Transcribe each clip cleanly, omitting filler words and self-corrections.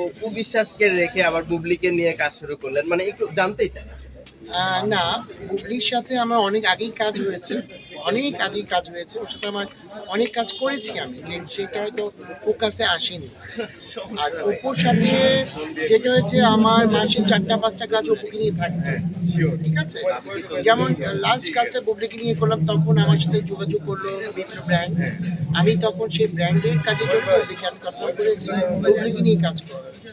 অপু বিশ্বাসকে রেখে আবার বুবলিকে নিয়ে কাজ শুরু করলেন, মানে একটু জানতেই চাই। না, বুবলির সাথে আমার অনেক আগেই কাজ হয়েছে, অনেক আগেই কাজ হয়েছে। ওর সাথে আমার অনেক কাজ করেছি আমি, সেটা হয়তো ফোকাসে আসেনি। আর অপুর সাথে যেটা হয়েছে, আমার মাসে 4টা-5টা কাজ অপুকে নিয়ে থাকবে, ঠিক আছে। যেমন লাস্ট কাজটা বুবলিকে নিয়ে করলাম, তখন আমার সাথে যোগাযোগ করলো বিভিন্ন ব্র্যান্ড। আমি তখন সেই ব্র্যান্ডের কাজের জন্য বুবলিকে আমি কনফার্ম করেছি, বুবলিকে নিয়ে কাজ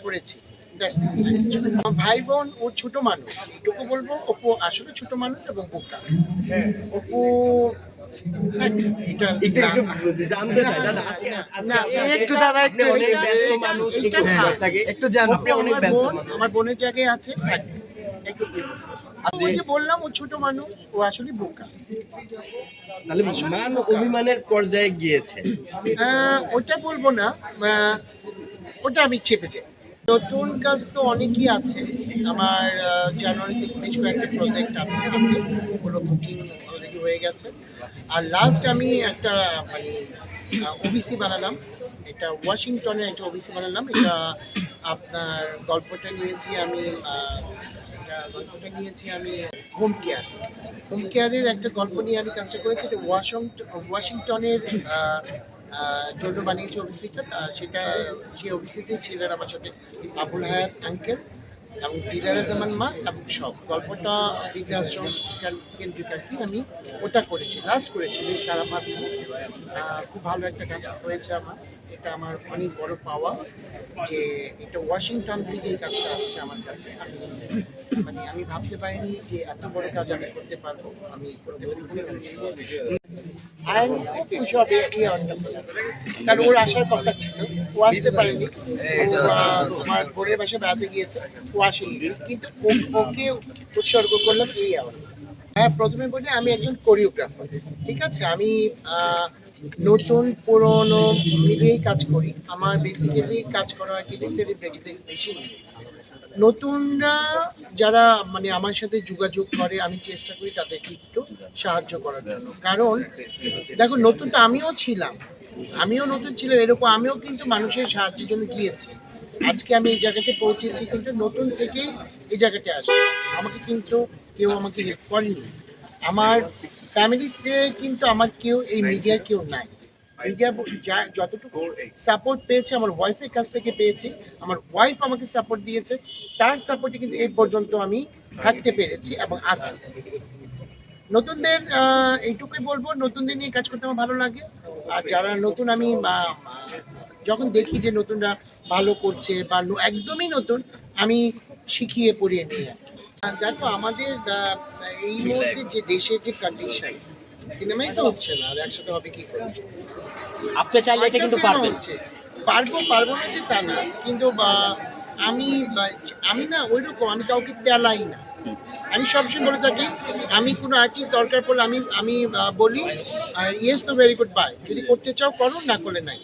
করেছি। That's it, আর কিছু না। আমার ভাই বোন ও ছোট মানুষ, এইটুকু বলবো। অপু আসলে ছোট মানুষ এবং বোকা। অপু এটা একটু একটু জানতে চাই দাদা, আজকে আজকে না, আপনাকে- একটু দাদা, আপনি অনেক ব্যস্ত মানুষ, একটু থাকে একটু আপনি অনেক ব্যস্ত মানুষ। আমার বোনের জায়গায় আছে, থাকবে। একটু ওই যে বললাম, ও ছোট মানুষ, ও আসলে বোকা। তাহলে মান অভিমানের পর্যায়ে গিয়েছে। ওটা বলবো না, ওটা আমি চেপে যাই। নতুন কাজ তো অনেকই আছে আমার। জানুয়ারিতে বেশ কয়েকটা প্রজেক্ট আছে, পুরো বুকিং অলরেডি হয়ে গেছে। আর লাস্ট আমি একটা মানে ওবিসি বানালাম, এটা ওয়াশিংটনে একটা ওবিসি বানালাম। এটা আপনার গল্পটা নিয়েছি আমি, গল্পটা নিয়েছি আমি হোম কেয়ার। হোম কেয়ারের একটা গল্প নিয়ে আমি কাজটা করেছি। এটা ওয়াশিংটনের জন্য বানিয়েছি ওবিসিটা। সেটা সেই ওবিসিতে ছিলেন আমার সাথে আবুল হায়াত আঙ্কেল এবং দিদারা জামান মা এবং সব। গল্পটা বৃদ্ধাশ্রম কেন্দ্রিক আমি ওটা করেছি, লাস্ট করেছি, বেশ সারা পাচ্ছি। খুব ভালো একটা কাজ হয়েছে আমার। এটা আমার অনেক বড় পাওয়া যে এটা ওয়াশিংটন থেকে এই কাজটা আসছে আমার কাছে। আমি ভাবতে পারিনি যে এত বড় কাজ আমি করতে পারবো, আমি করতে পারি। আর খুব খুশি হবে এই অর্থটা, কারণ ওর আসার কথা ছিল, ও আসতে পারেনি। আমার বোনের বাসায় বেড়াতে গিয়েছে, ও আসেনি, কিন্তু ওকে উৎসর্গ করলাম এই অ্যাওয়ার্ড। হ্যাঁ, প্রথমে বলি আমি একজন কোরিওগ্রাফার, ঠিক আছে। আমি নতুন পুরনো মিলিয়েই কাজ করি। আমার বেসিক্যালি কাজ করা হয় কিন্তু সেলিব্রিটিদের বেশি নিয়ে। নতুনরা যারা মানে আমার সাথে যোগাযোগ করে, আমি চেষ্টা করি তাদেরকে একটু সাহায্য করার জন্য। কারণ দেখো, নতুন তো আমিও ছিলাম, আমিও নতুন ছিলাম এরকম, আমিও কিন্তু মানুষের সাহায্যের জন্য গিয়েছি। আজকে আমি এই জায়গাতে পৌঁছেছি কিন্তু নতুন থেকেই এই জায়গাতে আসি। আমাকে কিন্তু কেউ আমাকে হেল্প করেনি। আমার ফ্যামিলিতে কিন্তু আমার কেউ এই মিডিয়ার কেউ নাই। মিডিয়া যতটুকু সাপোর্ট পেয়েছে আমার ওয়াইফের কাছ থেকে পেয়েছি। আমার ওয়াইফ আমাকে সাপোর্ট দিয়েছে, তার সাপোর্টে কিন্তু এই পর্যন্ত আমি থাকতে পেরেছি এবং আছি। নতুনদের এইটুকুই বলবো, নতুনদের নিয়ে কাজ করতে আমার ভালো লাগে। আর যারা নতুন, আমি যখন দেখি যে নতুনরা ভালো করছে বা একদমই নতুন, আমি শিখিয়ে পড়িয়ে নিই আর কি। দেখো, আমাদের এই মুহূর্তে যে দেশের যে কন্ডিশন, সিনেমাই তো হচ্ছে না, আর একসাথে হবে কি করে? আপনি চাইলে এটা কিন্তু পারবেন। পারবো না যে তা না, কিন্তু আমি আমি না ওইরকম, আমি কাউকে তেলাই না। আমি সবসময় বলে থাকি, আমি কোনো আর্টিস্ট দরকার পড়লে আমি বলি yes, no, very good, bye. যদি করতে চাও করো, না করলে নাই।